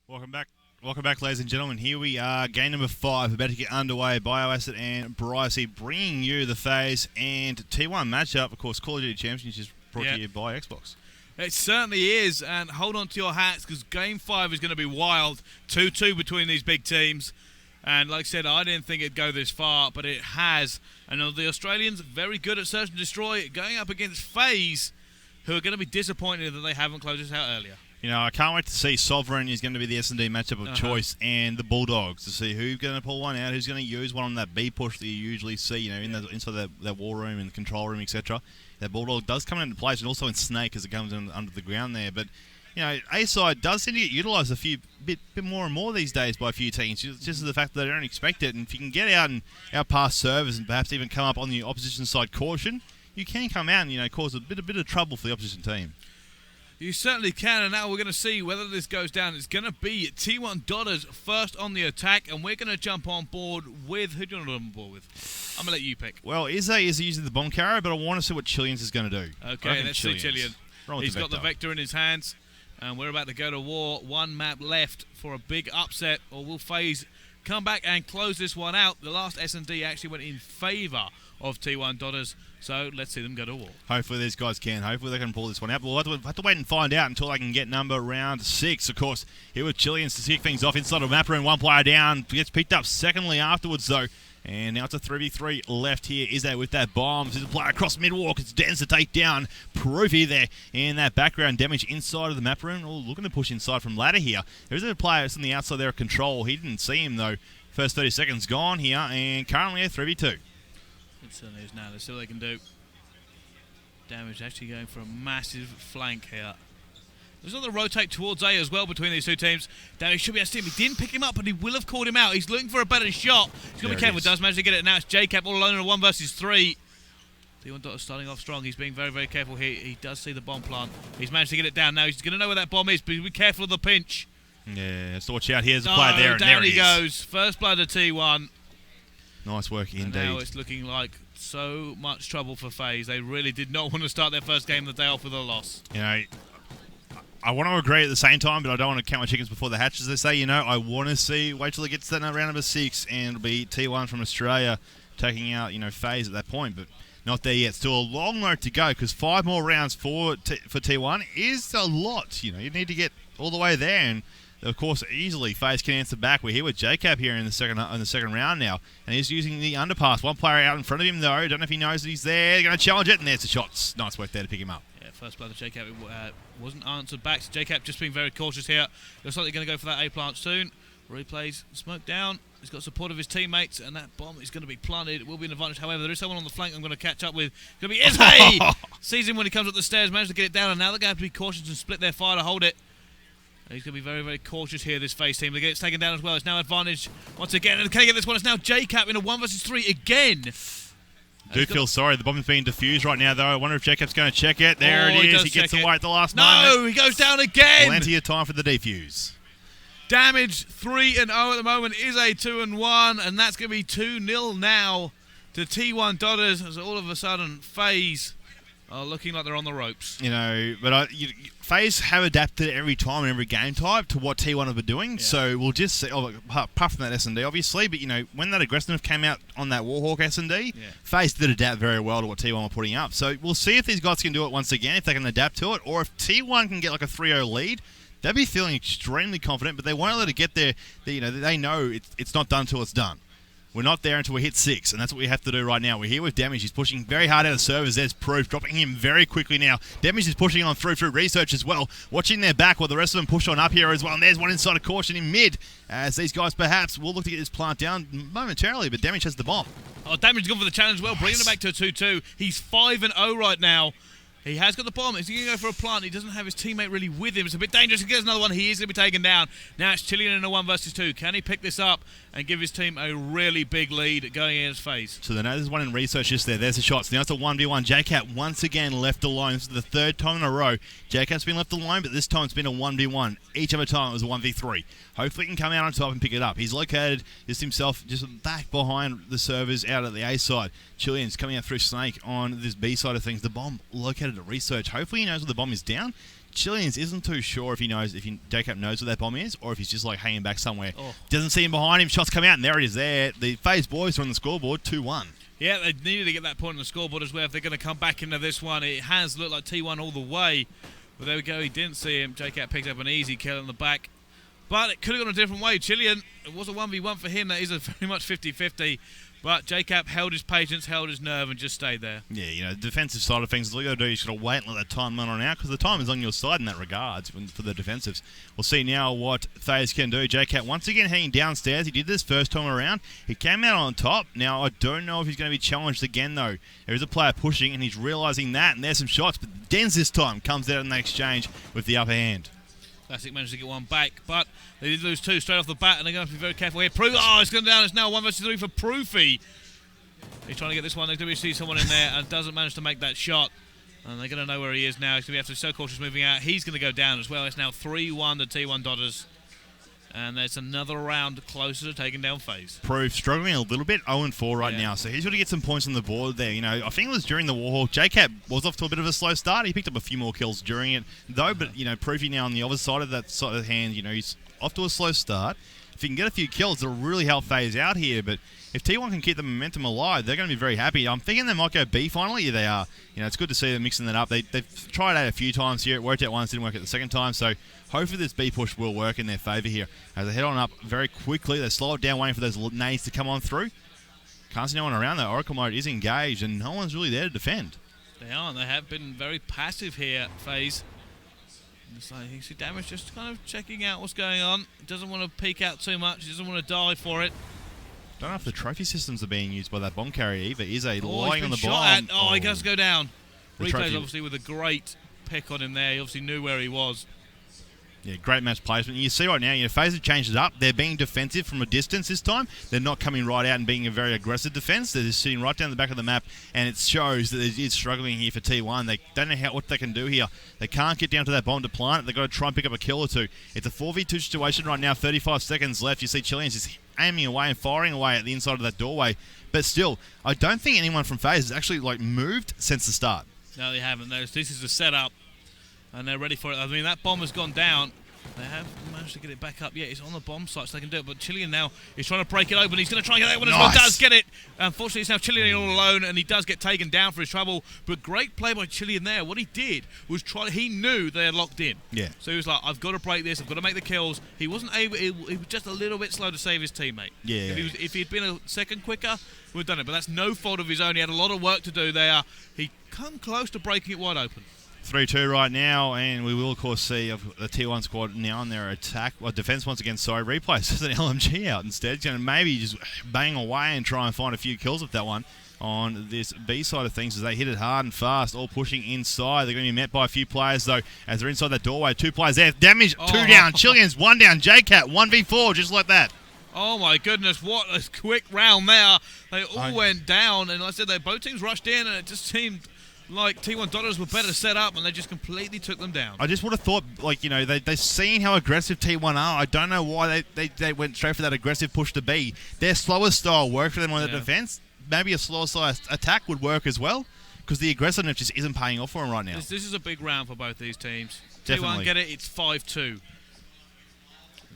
Welcome back, ladies and gentlemen. Here we are, game number 5, about to get underway. Bioacid and Brycey bringing you the FaZe and T1 matchup. Of course, Call of Duty Champions is brought to you by Xbox. It certainly is, and hold on to your hats because Game 5 is going to be wild. 2-2 between these big teams. And like I said, I didn't think it'd go this far, but it has. And the Australians, very good at search and destroy, going up against FaZe, who are going to be disappointed that they haven't closed this out earlier. You know, I can't wait to see Sovereign is going to be the S&D matchup of choice, and the Bulldogs to see who's going to pull one out, who's going to use one on that B push that you usually see, you know, inside that war room and the control room, etc. That Bulldog does come into place, and also in Snake as it comes in under the ground there. But you know, A side does seem to get utilised a bit more and more these days by a few teams. Just the fact that they don't expect it, and if you can get out and out past servers and perhaps even come up on the opposition side caution, you can come out and cause a bit of trouble for the opposition team. You certainly can, and now we're going to see whether this goes down. It's going to be T1 first on the attack, and we're going to jump on board with... Who do you want to jump on board with? I'm going to let you pick. Well, Izzy is using the bomb carrier, but I want to see what Chillians is going to do. Okay, let's see Chillian. He's got the Vector in his hands, and we're about to go to war. One map left for a big upset, or will FaZe come back and close this one out? The last S&D actually went in favour of T1, so let's see them go to war. Hopefully these guys can. Hopefully they can pull this one out. But we'll have to wait and find out until they can get number round 6. Of course, here with Chillians to kick things off inside of map room. One player down. Gets picked up secondly afterwards, though. And now it's a 3v3 left here. Is that with that bomb? There's a player across mid-walk. It's Dens to take down Proofy there. In that background damage inside of the map room. Oh, looking to push inside from ladder here. There is a player that's on the outside there of control. He didn't see him, though. First 30 seconds gone here. And currently a 3v2. It certainly is now. Let's see what they can do. Damage actually going for a massive flank here. There's another rotate towards A as well between these two teams. Damage should be able to see him. He didn't pick him up, but he will have called him out. He's looking for a better shot. He's got to be careful. Does manage to get it now. It's JCap all alone in a 1 versus 3. T1 starting off strong. He's being very, very careful here. He does see the bomb plant. He's managed to get it down now. He's going to know where that bomb is, but be careful of the pinch. Yeah, has to watch out. Here's a player there, and down there he goes. First blood to T1. Nice work indeed. Now it's looking like so much trouble for FaZe. They really did not want to start their first game of the day off with a loss. You know, I want to agree at the same time, but I don't want to count my chickens before the hatch, as they say. You know, I want to see, wait till it gets to round number 6, and it'll be T1 from Australia taking out, FaZe at that point, but not there yet. Still a long road to go, because 5 more rounds for T1 is a lot. You need to get all the way there, and of course, easily FaZe can answer back. We're here with JCap here in the second round now, and he's using the underpass. One player out in front of him though. Don't know if he knows that he's there. They're going to challenge it, and there's the shots. Nice work there to pick him up. Yeah, first blood to JCap wasn't answered back. So JCap just being very cautious here. Looks like they're going to go for that A plant soon. Replays smoke down. He's got support of his teammates, and that bomb is going to be planted. It will be an advantage. However, there is someone on the flank I'm going to catch up with. It's going to be Izzy. Sees him when he comes up the stairs. Managed to get it down, and now they're going to have to be cautious and split their fire to hold it. He's going to be very, very cautious here, this FaZe team. They get it taken down as well. It's now advantage once again. And can he get this one? It's now JCap in a 1 versus 3 again. Do feel sorry. The bomb is being defused right now, though. I wonder if JCap's going to check it. There it is. He gets away at the last moment. No, he goes down again. Plenty of time for the defuse. Damage 3-0 at the moment is a 2-1. And that's going to be 2-0 now to T1 as all of a sudden FaZe are looking like they're on the ropes. But FaZe have adapted every time and every game type to what T1 have been doing. Yeah. So we'll just see, apart from that S&D, obviously, but, when that aggressiveness came out on that Warhawk S&D, FaZe did adapt very well to what T1 were putting up. So we'll see if these guys can do it once again, if they can adapt to it, or if T1 can get like a 3-0 lead. They'll be feeling extremely confident, but they won't let it get there. They know it's not done until it's done. We're not there until we hit 6, and that's what we have to do right now. We're here with Damage. He's pushing very hard out of servers. There's Proof, dropping him very quickly now. Damage is pushing on through Research as well, watching their back while the rest of them push on up here as well. And there's one inside of Caution in mid, as these guys perhaps will look to get this plant down momentarily, but Damage has the bomb. Oh, Damage has gone for the challenge as well, bringing it back to a 2-2. He's 5-0 right now. He has got the bomb. Is he going to go for a plant? He doesn't have his teammate really with him. It's a bit dangerous. He gets another one. He is going to be taken down. Now it's Chillian in a 1 versus 2. Can he pick this up and give his team a really big lead going against FaZe? So there's one in Research just there. There's the shots. Now it's a 1v1. JCap once again left alone. This is the 3rd time in a row. JCap's been left alone, but this time it's been a 1v1. Each other time it was a 1v3. Hopefully he can come out on top and pick it up. He's located just himself just back behind the servers out at the A side. Chillian's coming out through Snake on this B side of things. The bomb located at Research. Hopefully he knows where the bomb is down. Chillians isn't too sure if JCap knows what that bomb is, or if he's just like hanging back somewhere. Oh. Doesn't see him behind him. Shots come out, and there it is. There, the FaZe boys are on the scoreboard, 2-1. Yeah, they needed to get that point on the scoreboard as well if they're going to come back into this one. It has looked like T1 all the way, but there we go. He didn't see him. JCap picked up an easy kill in the back, but it could have gone a different way. Chillian, it was a 1v1 for him. That is a very much 50-50. But JCap held his patience, held his nerve, and just stayed there. Yeah, defensive side of things, all you got to do is just got to wait and let that time run on out, because the time is on your side in that regards for the defensives. We'll see now what FaZe can do. JCap once again heading downstairs. He did this first time around. He came out on top. Now, I don't know if he's going to be challenged again, though. There is a player pushing, and he's realising that, and there's some shots. But Dens this time comes out in the exchange with the upper hand. Classic managed to get one back, but they did lose two straight off the bat, and they're going to have to be very careful here. It's going down. It's now 1 versus 3 for Proofy. He's trying to get this one. They're going to see someone in there and doesn't manage to make that shot. And they're going to know where he is now. He's going to be so cautious moving out. He's going to go down as well. It's now 3-1 to T1 Dodgers. And there's another round closer to taking down FaZe. Proof struggling a little bit, 0-4 right now. So he's got to get some points on the board there. I think it was during the Warhawk. JCap was off to a bit of a slow start. He picked up a few more kills during it, though. But, Proofy now on the other side of that side of the hand, he's off to a slow start. If he can get a few kills, it'll really help FaZe out here. But if T1 can keep the momentum alive, they're going to be very happy. I'm thinking they might go B finally. Yeah, they are. It's good to see them mixing that up. They've tried out a few times here. It worked out once, didn't work out the second time. So hopefully this B push will work in their favour here. As they head on up very quickly, they slow it down, waiting for those nades to come on through. Can't see no one around though. Oracle mode is engaged, and no one's really there to defend. They are. They have been very passive here, FaZe. It's like you see Damage just kind of checking out what's going on. He doesn't want to peek out too much. He doesn't want to die for it. Don't know if the trophy systems are being used by that bomb carrier either. Is a lying on the bomb. At. He does go down. Replays obviously with a great pick on him there. He obviously knew where he was. Yeah, great match placement. You see right now, FaZe have changed it up. They're being defensive from a distance this time. They're not coming right out and being a very aggressive defense. They're just sitting right down the back of the map, and it shows that it is struggling here for T1. They don't know what they can do here. They can't get down to that bomb to plant it. They've got to try and pick up a kill or two. It's a 4v2 situation right now, 35 seconds left. You see Chillians just aiming away and firing away at the inside of that doorway. But still, I don't think anyone from FaZe has actually moved since the start. No, they haven't. This is the setup, and they're ready for it. I mean, that bomb has gone down. They have managed to get it back up. Yeah, it's on the bomb site, so they can do it. But Chillian now is trying to break it open. He's going to try and get that one as well. Does get it. Unfortunately, it's now Chillian all alone, and he does get taken down for his trouble. But great play by Chillian there. What he did was he knew they had locked in. Yeah. So he was like, I've got to break this. I've got to make the kills. He wasn't able. He was just a little bit slow to save his teammate. Yeah. If he'd been a second quicker, we'd have done it. But that's no fault of his own. He had a lot of work to do there. He come close to breaking it wide open. 3-2 right now, and we will, of course, see the T1 squad now on their attack. Well, defense once again, replays. There's an LMG out instead. He's going to maybe just bang away and try and find a few kills with that one on this B side of things as they hit it hard and fast, all pushing inside. They're going to be met by a few players, though, as they're inside that doorway. 2 players there. Damage, 2 down. Chillians, 1 down. JCat, 1v4, just like that. Oh, my goodness, what a quick round there. They all went down, and like I said, both teams rushed in, and it just seemed like T1 Dodgers were better set up, and they just completely took them down. I just would have thought, they've seen how aggressive T1 are. I don't know why they went straight for that aggressive push to B. Their slower style worked for them on the defense. Maybe a slower style attack would work as well, because the aggressiveness just isn't paying off for them right now. This is a big round for both these teams. Definitely. T1 get it, it's 5-2.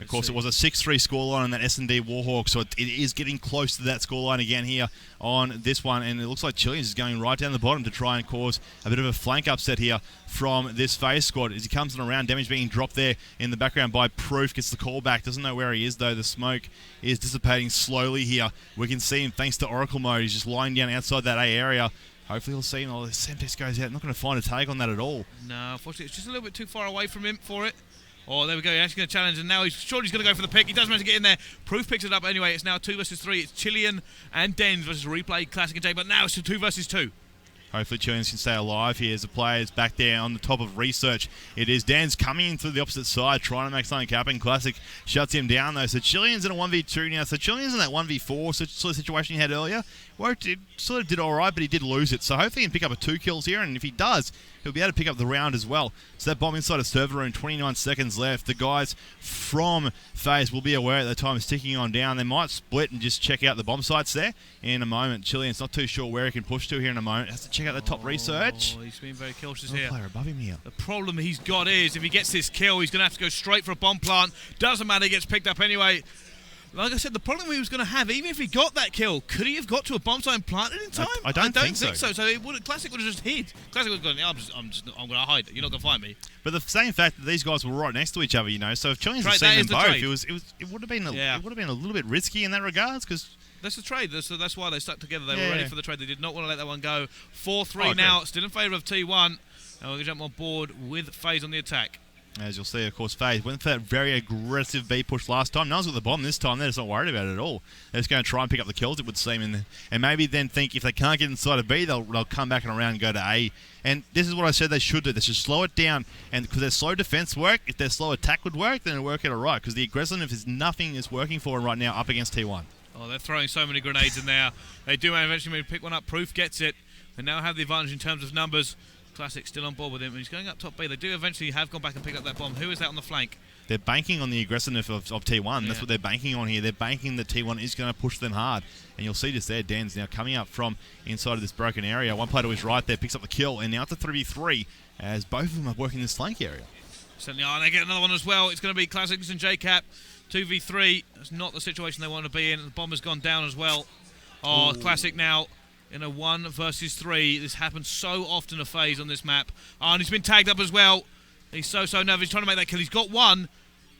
Of course, it was a 6-3 scoreline on that S&D Warhawk, so it is getting close to that scoreline again here on this one, and it looks like Chillians is going right down the bottom to try and cause a bit of a flank upset here from this FaZe squad. As he comes on around, damage being dropped there in the background by Proof, gets the call back, doesn't know where he is though. The smoke is dissipating slowly here. We can see him thanks to Oracle mode. He's just lying down outside that A area. Hopefully he'll see him. Oh, the Semtex goes out. Not going to find a take on that at all. No, unfortunately, it's just a little bit too far away from him for it. Oh, there we go. He's actually going to challenge, and now he's going to go for the pick. He does manage to get in there. Proof picks it up anyway. It's now 2 versus 3. It's Chillian and Dens versus Replay, Classic and J, but now it's 2 versus 2. Hopefully Chillians can stay alive here as the players back there on the top of research. It is Dens coming in through the opposite side, trying to make something happen. Classic shuts him down though. So Chillian's in a 1v2 now. So Chillian's in that 1v4 sort of situation he had earlier. Worked, it sort of did alright, but he did lose it. So hopefully he can pick up 2 kills here, and if he does, he'll be able to pick up the round as well. So that bomb inside a server room, 29 seconds left. The guys from FaZe will be aware that the time is ticking on down. They might split and just check out the bomb sites there in a moment. Chillian's not too sure where he can push to here in a moment. Has to check check out the top research. He's being very cautious No here. player above him here. The problem he's got is if he gets this kill, he's going to have to go straight for a bomb plant. Doesn't matter, he gets picked up anyway. Like I said, the problem he was going to have, even if he got that kill, could he have got to a bomb site and planted in time? I don't think so. So Classic would have just hid. Classic would have gone, yeah, I'm going to hide. You're not going to find me. But the same fact that these guys were right next to each other, you know, so if Chileans had Trade, seen them both, trade. it would have been a little bit risky in that regards, because that's the trade. That's why they stuck together. They were ready for the trade. They did not want to let that one go. 4-3 now, still in favour of T1. And we're going to jump on board with FaZe on the attack. As you'll see, of course, FaZe went for that very aggressive B push last time. No one's got the bomb this time. They're just not worried about it at all. They're just going to try and pick up the kills, it would seem, and maybe then think if they can't get inside of B, they'll come back and around and go to A. And this is what I said they should do. They should slow it down, and because their slow defense work, if their slow attack would work, then it'll work out all right. Because the aggressiveness is nothing is working for them right now up against T1. Oh, they're throwing so many grenades in there. They do eventually pick one up. Proof gets it. They now have the advantage in terms of numbers. Classic still on board with him. He's going up top B. They do eventually have gone back and picked up that bomb. Who is that on the flank? They're banking on the aggressiveness of T1. That's what they're banking on here. They're banking that T1 is going to push them hard. And you'll see just there, Dan's now coming up from inside of this broken area. One player to his right there picks up the kill. And now it's a 3v3 as both of them are working this flank area. Certainly are. They get another one as well. It's going to be Classics and JCap. 2v3. That's not the situation they want to be in. The bomb has gone down as well. Oh, Classic now in a 1 versus 3. This happens so often to FaZe on this map. Oh, and he's been tagged up as well. He's so nervous. He's trying to make that kill. He's got one,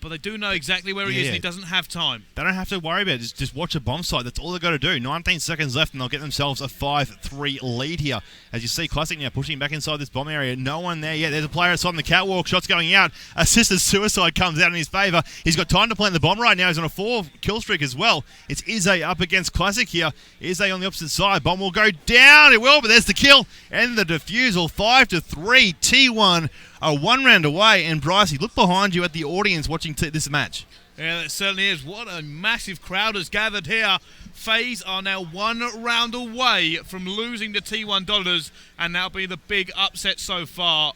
but they do know exactly where he is, and he doesn't have time. They don't have to worry about it. Just watch a bomb site. That's all they've got to do. 19 seconds left, and they'll get themselves a 5-3 lead here. As you see, Classic now pushing back inside this bomb area. No one there yet. There's a player outside on the catwalk. Shots going out. Assisted suicide comes out in his favour. He's got time to plant the bomb right now. He's on a 4-kill streak as well. It's Izzy up against Classic here. Izzy on the opposite side. Bomb will go down. It will, but there's the kill. And the defusal. 5-3. T1 are 1 round away. And Brycey, look behind you at the audience watching this match. Yeah, that certainly is. What a massive crowd has gathered here. FaZe are now 1 round away from losing to T1 Dollars and now being the big upset so far.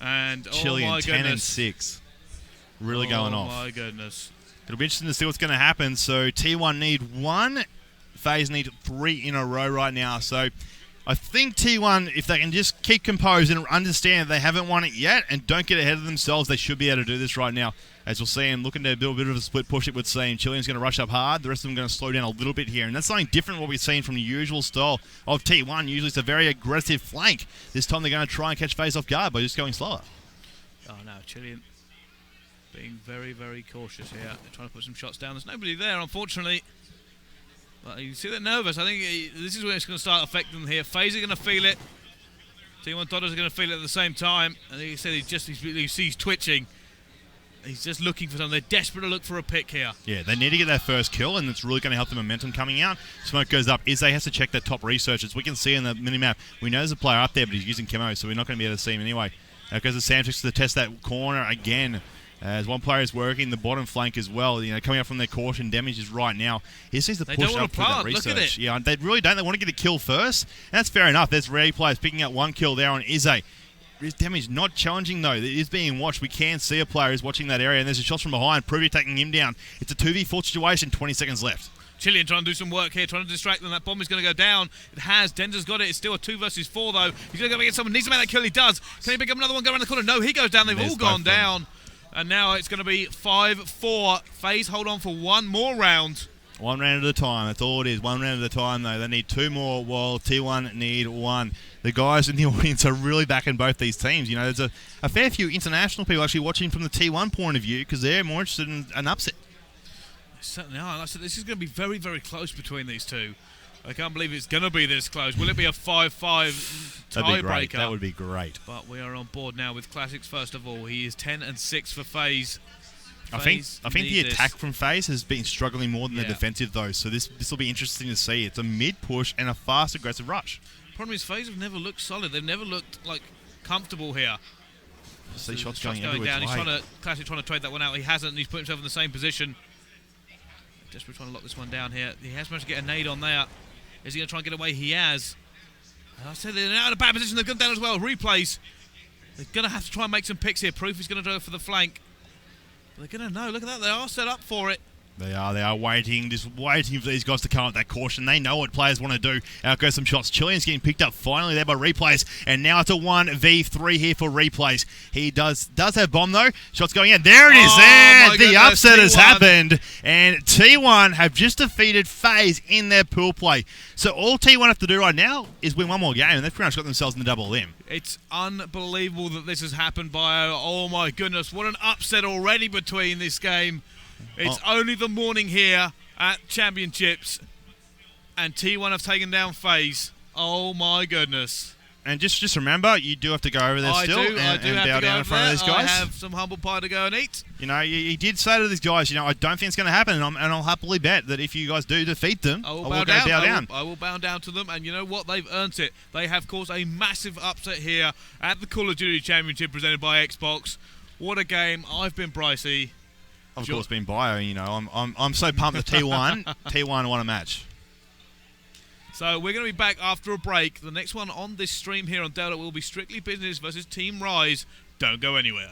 And Chilean, oh my 10 goodness. and 6. Really going off. Oh my goodness. It'll be interesting to see what's going to happen. So T1 need 1. FaZe need 3 in a row right now. So I think T1, if they can just keep composed and understand they haven't won it yet and don't get ahead of themselves, they should be able to do this right now. As we'll see him looking to build a bit of a split push, it would seem. Chilean's going to rush up hard. The rest of them going to slow down a little bit here. And that's something different what we've seen from the usual style of T1. Usually it's a very aggressive flank. This time they're going to try and catch FaZe off guard by just going slower. Oh, no, Chilean being very, very cautious here. They're trying to put some shots down. There's nobody there, unfortunately. But you see they're nervous. I think this is where it's going to start affecting them here. FaZe are going to feel it. T1 Dollars are going to feel it at the same time. And he said he's twitching. He's just looking for something. They're desperate to look for a pick here. Yeah, they need to get that first kill, and it's really going to help the momentum coming out. Smoke goes up. Izzy has to check that top research. As we can see in the minimap, we know there's a player up there, but he's using camo, so we're not going to be able to see him anyway. Goes to Samtrix to test that corner again. As one player is working the bottom flank as well, you know, coming up from their caution damages right now. He sees the push up for that research. Look at it. Yeah, they really don't. They want to get a kill first, and that's fair enough. There's Rare players picking up 1 kill there on Izzy. His damage not challenging though. It is being watched. We can see a player who's watching that area, and there's a shot from behind. Pruvy taking him down. It's a 2v4 situation. 20 seconds left. Chilean trying to do some work here, trying to distract them. That bomb is going to go down. It has. Dender's got it. It's still a 2 versus 4 though. He's going to go get someone. Needs to make that kill. He does. Can he pick up another one? Go around the corner. No, he goes down. They've all gone down. And now it's going to be 5-4. FaZe hold on for 1 more round. 1 round at a time. That's all it is. 1 round at a time, though. They need 2 more, while T1 need 1. The guys in the audience are really backing both these teams. You know, there's a fair few international people actually watching from the T1 point of view because they're more interested in an upset. They certainly are. Like I said, this is going to be very, very close between these two. I can't believe it's going to be this close. Will it be a 5-5 tiebreaker? That would be great. But we are on board now with Classics first of all. He is 10 and 6 for FaZe. I think the attack from FaZe has been struggling more than the defensive though, so this will be interesting to see. It's a mid push and a fast aggressive rush. Problem is FaZe have never looked solid. They've never looked like comfortable here. See shots going down. He's Classic trying to trade that one out. He hasn't. He's put himself in the same position. Desperately trying to lock this one down here. He has managed to get a nade on there. Is he going to try and get away? He has. And I said they're now in a bad position. They've gone down as well. Replays. They're going to have to try and make some picks here. Proof is going to go for the flank. They're going to know. Look at that. They are set up for it. They are waiting, just waiting for these guys to come up with that caution. They know what players want to do. Out goes some shots. Chilean's getting picked up finally there by Replays. And now it's a 1v3 here for Replays. He does have bomb though. Shots going in. There it is. And the upset has happened. And T1 have just defeated FaZe in their pool play. So all T1 have to do right now is win one more game. And they've pretty much got themselves in the double limb. It's unbelievable that this has happened, Bio. Oh my goodness. What an upset already between this game. It's only the morning here at Championships, and T1 have taken down FaZe. Oh my goodness! And just remember, you do have to go over there still and bow down in front of these guys. I have some humble pie to go and eat. You know, he did say to these guys, you know, I don't think it's going to happen, and I'll happily bet that if you guys do defeat them, I will bow down. I will bow down to them, and you know what? They've earned it. They have caused a massive upset here at the Call of Duty Championship presented by Xbox. What a game! I've been Brycey. Of course, being Bio, you know, I'm so pumped that T1 won a match. So we're going to be back after a break. The next one on this stream here on Delta will be Strictly Business versus Team Rise. Don't go anywhere.